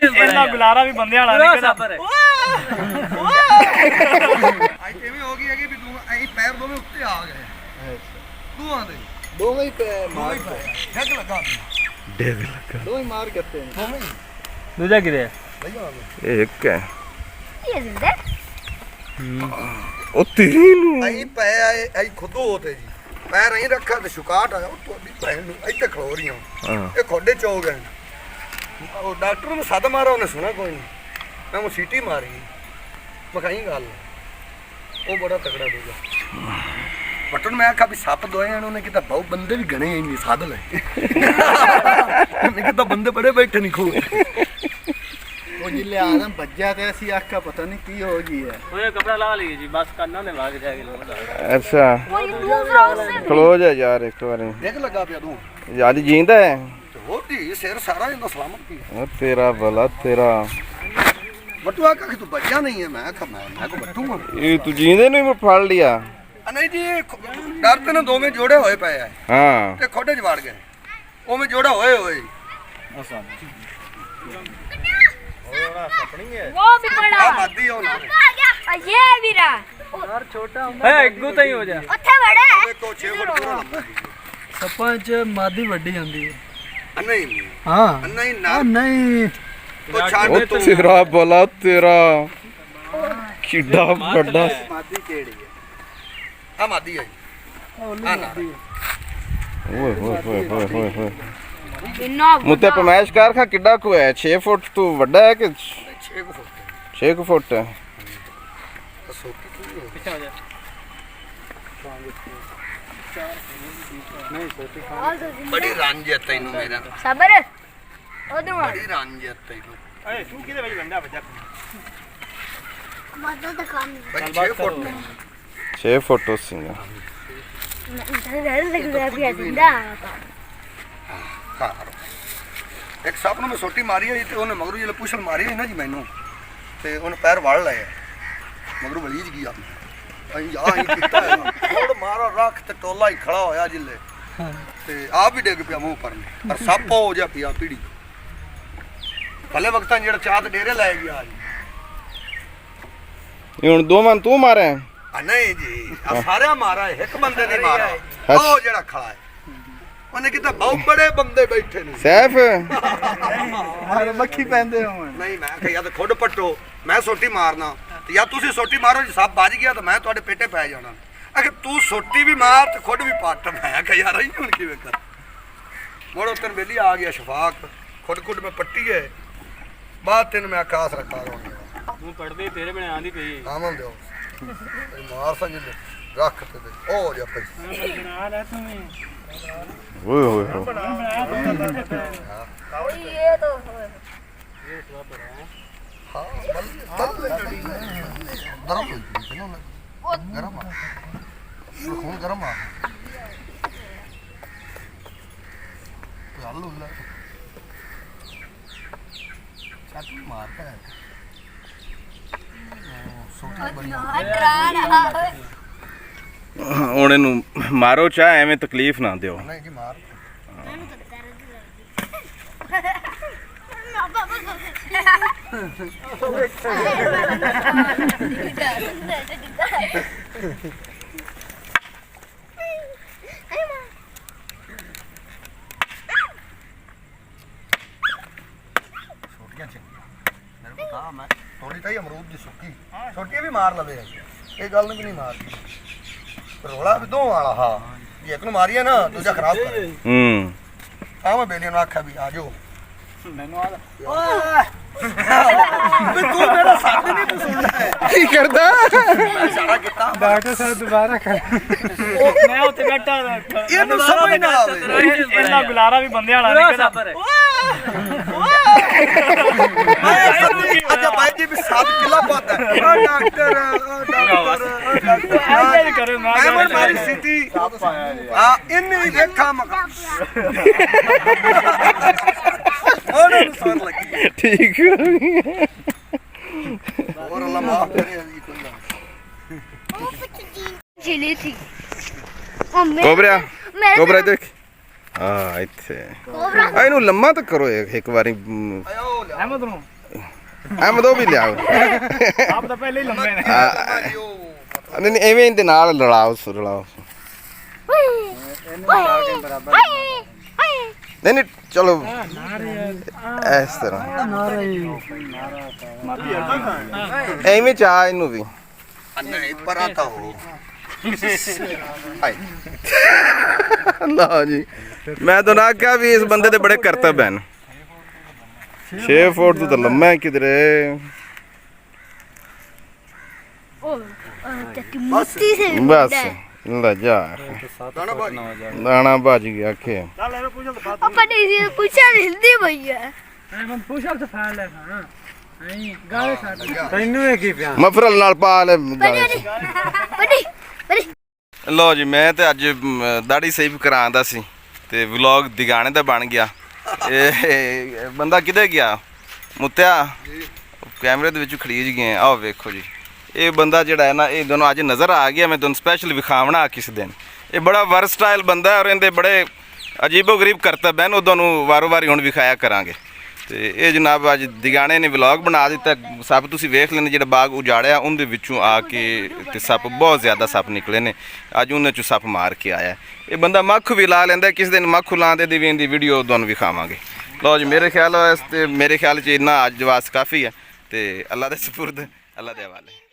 ਇਹਨਾਂ ਗੁਲਾਰਾ ਵੀ ਬੰਦੇ ਵਾਲਾ ਨਹੀਂ ਕਿਹਦਾ ਅੱਜ ਕਿਵੇਂ ਹੋ ਗਈ ਹੈਗੀ ਵੀ ਤੂੰ ਐਂ ਪੈਰ ਦੋਵੇਂ ਉੱਤੇ ਆ ਗਏ ਤੂੰ ਆਂਦੇ ਦੋਵੇਂ ਹੀ ਮਾਰ ਡੱਗ ਲੱਗਾ ਡੇਗ ਲੱਗਾ ਦੋਵੇਂ ਮਾਰ ਕਰਤੇ ਨੇ ਦੋਵੇਂ ਦੂਜਾ ਕਿਤੇ ਇਹ ਇੱਕ ਹੈ ਇਹ ਜ਼ਿੰਦਾ ਉਹ ਤੇਰੀ ਨੂੰ ਐਂ ਪੈ ਆਏ ਐਂ ਖੁਦ ਹੋਤੇ ਜੀ ਪੈਰ ਐਂ ਰੱਖਾ ਤੇ ਸ਼ੁਕਾਟ ਆ ਉਹ ਤੁਹਾਡੀ ਭੈਣ ਨੂੰ ਇੱਥੇ ਖਲੋ ਰਹੀਆਂ ਹਾਂ ਇਹ ਖੋਡੇ ਚੋ ਗਏ ਉਹ ਡਾਕਟਰ ਨੂੰ ਸੱਦ ਮਾਰਾ ਉਹਨੇ ਸੁਣਾ ਕੋਈ ਨਹੀਂ ਮੈਂ ਉਹ ਸੀਟੀ ਮਾਰੀ ਮਖਾਈ ਗੱਲ ਉਹ ਬੜਾ ਤਕੜਾ ਦੂਗਾ ਬਟਨ ਮੈਂ ਆਖਾ ਵੀ ਸੱਪ ਦੋਏ ਉਹਨੇ ਕਿਤਾ ਬਹੁ ਬੰਦੇ ਵੀ ਗਣੇ ਇੰਨੀ ਸਾਧ ਲੈ ਉਹਨੇ ਕਿਤਾ ਬੰਦੇ ਬੜੇ ਬੈਠੇ ਨਹੀਂ ਖੋ ਉਹ ਜਿੱਲੇ ਆਦਮ ਵੱਜਿਆ ਤੇ ਅਸੀਂ ਆਖਾ ਪਤਾ ਨਹੀਂ ਕੀ ਹੋ ਗਈ ਹੈ ओए कपड़ा लगा लीजिए जी बस करना ने भाग जाएगा ਅੱਛਾ ਕੋਈ ਦੂਸਰਾ ਉਸੇ ਕਲੋਜ਼ ਹੈ ਯਾਰ ਇੱਕ ਵਾਰੀ ਦੇਖ ਲੱਗਾ ਪਿਆ ਤੂੰ ਯਾਦ ਜੀਂਦਾ ਹੈ ਹੋਰ ਧੀ ਸਿਰ ਸਾਰਾ ਇਹਦਾ ਸਲਾਮਤ ਕੀ ਉਹ ਤੇਰਾ ਭਲਾ ਤੇਰਾ ਬਟੂਆ ਕਾ ਕਿ ਤੂੰ ਬੱਜਾ ਨਹੀਂ ਹੈ ਮੈਂ ਆਖਾ ਮੈਂ ਕੋ ਬਟੂਆ ਇਹ ਤੂੰ ਜੀਂਦੇ ਨੂੰ ਹੀ ਫੜ ਲਿਆ ਨਹੀਂ ਜੀ ਡਰ ਤੇ ਨਾ ਦੋਵੇਂ ਜੋੜੇ ਹੋਏ ਪਏ ਆ ਹਾਂ ਤੇ ਖੋਡੇ ਚ ਵੜ ਗਏ ਉਵੇਂ ਜੋੜਾ ਹੋਏ ਹੋਏ वो भी बड़ा ਆ ਮਾਦੀ ਉਹ ਨਾ ये ਵੀਰਾ ए इग्गू तो ही हो जा ਉੱਥੇ ਬੜਾ ਹੈ ਦੇਖੋ 6 ਫੁੱਟ ਪੂਰਾ ਲੰਬਾ ਸੱਪਾਂ 'ਚ ਮਾਦੀ ਵੱਡੀ ਜਾਂਦੀ ਹੈ ਨਹੀਂ ਹਾਂ ਨਹੀਂ ਨਾ ਨਹੀਂ ਉਹ ਛੱਡ ਉਹ ਤੇਰਾ ਭਲਾ ਤੇਰਾ ਕਿੱਡਾ ਵੱਡਾ ਮਾਦੀ ਕਿਹੜੀ ਹੈ ਆ ਮਾਦੀ ਹੈ ਆ ਨਾ ਓਏ ਹੋਏ ਹੋਏ ਹੋਏ ਹੋਏ ਹੋਏ ਇੰਨਾ ਮੁੱਤੇ ਪਰਮੇਸ਼ ਕਰ ਖਾ ਕਿੱਡਾ ਕੁ ਹੈ 6 ਫੁੱਟ ਤੋਂ ਵੱਡਾ ਹੈ ਕਿ 6 ਫੁੱਟ 6 ਫੁੱਟ ਹੈ ਦੱਸੋ ਕੀ ਹੋ पीछे हो जा ਬੜੀ ਰੰਜ ਹੈ ਤੈਨੂੰ ਮੇਰਾ ਸਬਰ ਉਧਰ ਬੜੀ ਰੰਜ ਹੈ ਤੈਨੂੰ ए तू किधर भाई बंदा बजा ਮਦਦ ਦਾ ਕੰਮ ਬੜੀ 6 ਫੁੱਟ ਨੇ 6 ਫੁੱਟ ਸੀਗਾ ਨਹੀਂ ਲੱਗਦਾ ਪਿਆ ਜ਼ਿੰਦਾ ਘਰ ਇੱਕ ਸੱਪ ਨੂੰ ਮੈਂ ਸੋਟੀ ਮਾਰੀ ਹੋਈ ਤੇ ਉਹਨੇ ਮਗਰੂ ਜਿਹੜੇ ਪੁਛਲ ਮਾਰੀ ਹੋਈ ਨਾ ਜੀ ਮੈਨੂੰ ਤੇ ਉਹਨੇ ਪੈਰ ਵੜ ਲਏ ਮਗਰੂ ਵਲੀਜ ਗਿਆ ਅਸੀਂ ਆ ਹੀ ਕੀਤਾ ਥੋੜ ਮਾਰਾ ਰੱਖ ਤੇ ਟੋਲਾ ਹੀ ਖੜਾ ਹੋਇਆ ਜਿੱਲੇ ਤੇ ਆਪ ਵੀ ਡਿੱਗ ਪਿਆ ਮੂੰਹ ਪਰ ਪਰ ਸੱਪ ਹੋ ਜਾ ਪਿਆ ਪੀੜੀ ਭਲੇ ਵਕਤਾਂ ਜਿਹੜਾ ਚਾਤ ਡੇਰੇ ਲੈ ਗਿਆ ਜੀ ਇਹ ਹੁਣ ਦੋਵਾਂ ਤੂੰ ਮਾਰਿਆ ਆ ਨਹੀਂ ਜੀ ਆ ਸਾਰਿਆਂ ਮਾਰਾ ਇੱਕ ਬੰਦੇ ਨੇ ਮਾਰਾ ਉਹ ਜਿਹੜਾ ਖੜਾ ਹੈ ਉਹਨੇ ਕਿਹਾ ਬਹੁਤ ਬੜੇ ਬੰਦੇ ਬੈਠੇ ਨੇ ਸੈਫ ਮਾਰੇ ਮੱਖੀ ਪੈਂਦੇ ਹੋਣ ਨਹੀਂ ਮੈਂ ਕਿਹਾ ਤਾਂ ਖੁਦ ਪੱਟੋ ਮੈਂ ਸੋਟੀ ਮਾਰਨਾ ਤੇ ਜਾਂ ਤੁਸੀਂ ਸੋਟੀ ਮਾਰੋ ਜੇ ਸੱਪ ਵੱਜ ਗਿਆ ਤਾਂ ਮੈਂ ਤੁਹਾਡੇ ਪੇਟੇ ਪੈ ਜਾਣਾ ਅਗਰ ਤੂੰ ਸੋਟੀ ਵੀ ਮਾਰ ਤੇ ਖੁਦ ਵੀ ਪੱਟ ਮੈਂ ਕਿਹਾ ਯਾਰ ਇਹ ਹੁਣ ਕਿਵੇਂ ਕਰ ਮੋੜੋ ਤਨ ਬੇਲੀ ਆ ਗਿਆ ਸ਼ਫਾਕ ਖੁਦ ਮੈਂ ਪੱਟੀ ਹੈ ਬਾਅਦ ਤੈਨੂੰ ਮੈਂ ਆਕਾਸ ਰੱਖਾ ਰਹਾ तू पड़दे तेरे बिना आंदी पई ਆਮਨ ਦਿਓ ਮਾਰ ਸੰਜ ਰੱਖ ਤੇ ਉਹ ਜਾ ਪਈ बना रहा तू ਓਏ ਹੋਏ ਹੋਏ ਇਹ ਤਾਂ ਹਾਂ ਗਰਮ ਗਰਮ ਖੂਨ ਗਰਮ ਆ ਆਲੂ ਲੈ ਚੱਕ ਮਾਰਦਾ ਹੈ ਸੋਟੀ ਬੜੀ ਹੁਣ ਇਹਨੂੰ ਮਾਰੋ ਚਾਹ ਐਵੇਂ ਤਕਲੀਫ ਨਾ ਦਿਓ ਨਹੀਂ ਜੀ ਮਾਰ ਛੋਟੀਆਂ ਚੰਗੀਆਂ ਮੇਰੇ ਕੋਲ ਕਹਾ ਮੈਂ ਥੋੜੀ ਤਾਂ ਹੀ ਅਮਰੂਦ ਦੀ ਸੁੱਕੀ ਛੋਟੀ ਵੀ ਮਾਰ ਲਵੇ ਇਹ ਗੱਲ ਨੂੰ ਵੀ ਨਹੀਂ ਮਾਰਦੀ ਰੋਲਾ ਵੀ ਦੋ ਵਾਲਾ ਹਾਂ ਜੇ ਇੱਕ ਨੂੰ ਮਾਰੀਏ ਨਾ ਦੂਜਾ ਖਰਾਬ ਕਰ ਹੂੰ ਆ ਮੈਂ ਬੇਲੀਆਂ ਨੂੰ ਆਖਿਆ ਵੀ ਆ ਜਾਓ मैनू आ ਤੂੰ ਮੇਰਾ ਸਾਥ ਨਹੀਂ ਤੂੰ ਸੁਣਨਾ ਹੈ ਕੀ ਕਰਦਾ ਮੈਂ ਸਾਰਾ ਕੀਤਾ ਡਾਕਟਰ ਸਾਹਿਬ ਦੁਬਾਰਾ ਕਰ मैं उत्ते बैठा ਇਹਨੂੰ ਸਮਝ ਨਾ ਆਵੇ ਇਹਨਾਂ ਗੁਲਾਰਾ ਵੀ ਬੰਦੇ ਵਾਲਾ ਨਹੀਂ ਕਿਹਦਾ ਅੱਛਾ ਭਾਈ ਜੀ ਵੀ 7 ਕਿਲੋ ਪਾਤਾ ਆ ਡਾਕਟਰ ऐसे नहीं करे मैं ਮੈਂ ਮਾਰੀ ਸਿੱਧੀ ਆ ਇਹਨੇ ਵੀ ਦੇਖਾ ਮਗਾ ਉਹਨਾਂ ਨੂੰ ਸੁਣ ਲੱਗੀ ਠੀਕ ਹੋਰ ਅੱਲਾ ਮਾਫ ਕਰੇ ਜੀ ਕੋਈ ਚਿਲੀ ਥੀ ਕੋਬਰਾ ਮੇਰੇ ਕੋਬਰਾ ਦੇਖ ਆ ਇੱਥੇ ਕੋਬਰਾ ਆ ਇਹਨੂੰ ਲੰਮਾ ਤਾਂ ਕਰੋ ਇੱਕ ਵਾਰੀ ਆਇਓ अहमद नु ਅਹਿਮਦ ਉਹ ਵੀ ਲਿਆਓ ਆਪ ਤਾਂ ਪਹਿਲੇ ਹੀ ਲੰਮੇ ਨੇ ਨਹੀਂ ਨਹੀਂ ਐਵੇਂ ਇਹਦੇ ਨਾਲ ਰਲਾਓ ਰਲਾਓ ਇਹਨੂੰ ਲਾ ਕੇ ਬਰਾਬਰ ਨਹੀਂ ਨਹੀਂ ਚਲੋ ਇਸ ਤਰ੍ਹਾਂ ਐਵੇਂ ਚਾਹ ਇਹਨੂੰ ਵੀ ਨਹੀਂ ਪਰਾਤਾ ਹੋ ਲਓ ਜੀ ਮੈਂ ਤਾਂ ਨਾ ਕਿਹਾ ਵੀ ਇਸ ਬੰਦੇ ਦੇ ਬੜੇ ਕਰਤੱਵ ਹਨ 6 ਫੁੱਟ ਤੋਂ ਤਾਂ ਲੰਮਾ ਹੈ ਕਿਧਰੇ ਚੱਕੀ ਮੁੱਤੀ ਸੇ ਬਸ ਲੈ ਜਾ ਦਾਣਾ ਭਾਜੀ ਦਾਣਾ ਭੱਜ ਗਿਆ ਆਖੇ ਪਾਪਾ ਨੇ ਇਹ ਪੁੱਛਿਆ ਹਿੰਦੀ ਭਈਆ ਤੈਨੂੰ ਇਹ ਕੀ ਪਿਆ ਮਫਰਲ ਨਾਲ ਪਾ ਲੈ ਬੜੀ ਬੜੀ ਲਓ ਜੀ ਮੈਂ ਤੇ ਅੱਜ ਦਾੜੀ ਸੇਵ ਕਰਾਉਂਦਾ ਸੀ ਤੇ ਵਲੌਗ ਦਿਗਾਣੇ ਦਾ ਬਣ ਗਿਆ ਇਹ ਬੰਦਾ ਕਿੱਥੇ ਗਿਆ ਮੁੱਤਿਆ ਕੈਮਰੇ ਦੇ ਵਿੱਚ ਖੜੀਜ ਗਏ ਆਓ ਵੇਖੋ ਜੀ ਇਹ ਬੰਦਾ ਜਿਹੜਾ ਹੈ ਨਾ ਇਹ ਦੋਨੋਂ ਅੱਜ ਨਜ਼ਰ ਆ ਗਿਆ ਮੈਂ ਤੁਹਾਨੂੰ ਸਪੈਸ਼ਲ ਵਿਖਾਵਣਾ ਕਿਸ ਦਿਨ ਇਹ ਬੜਾ ਵਰਸਟਾਈਲ ਬੰਦਾ ਹੈ ਔਰ ਇਹਦੇ ਬੜੇ ਅਜੀਬੋ ਗਰੀਬ ਕਰਤੱਵ ਹਨ ਉਹ ਤੁਹਾਨੂੰ ਵਾਰੋ ਵਾਰੀ ਹੁਣ ਵਿਖਾਇਆ ਕਰਾਂਗੇ ਤੇ ਇਹ ਜਨਾਬ ਅੱਜ ਦਿਗਾਣੇ ਨੇ ਵਲੌਗ ਬਣਾ ਦਿੱਤਾ ਸੱਪ ਤੁਸੀਂ ਵੇਖ ਲੈਣੇ ਜਿਹੜਾ ਬਾਗ ਉਜਾੜਿਆ ਉਹਦੇ ਵਿੱਚੋਂ ਆ ਕੇ ਤੇ ਸੱਪ ਬਹੁਤ ਜ਼ਿਆਦਾ ਸੱਪ ਨਿਕਲੇ ਨੇ ਅੱਜ ਉਹਨਾਂ ਚੋਂ ਸੱਪ ਮਾਰ ਕੇ ਆਇਆ ਇਹ ਬੰਦਾ ਮੱਖ ਵੀ ਲਾ ਲੈਂਦਾ ਕਿਸ ਦਿਨ ਮੱਖ ਲਾਉਂਦੇ ਦੀ ਵੀ ਇਹਦੀ ਵੀਡੀਓ ਤੁਹਾਨੂੰ ਵਿਖਾਵਾਂਗੇ ਲਓ ਜੀ ਮੇਰੇ ਖਿਆਲ 'ਚ ਇੰਨਾ ਅੱਜ ਵਾਸ ਕਾਫੀ ਹੈ ਤੇ ਅੱਲਾ ਦੇ ਸਪੁਰਦ ਅੱਲਾ ਦੇ ਹਵਾਲੇ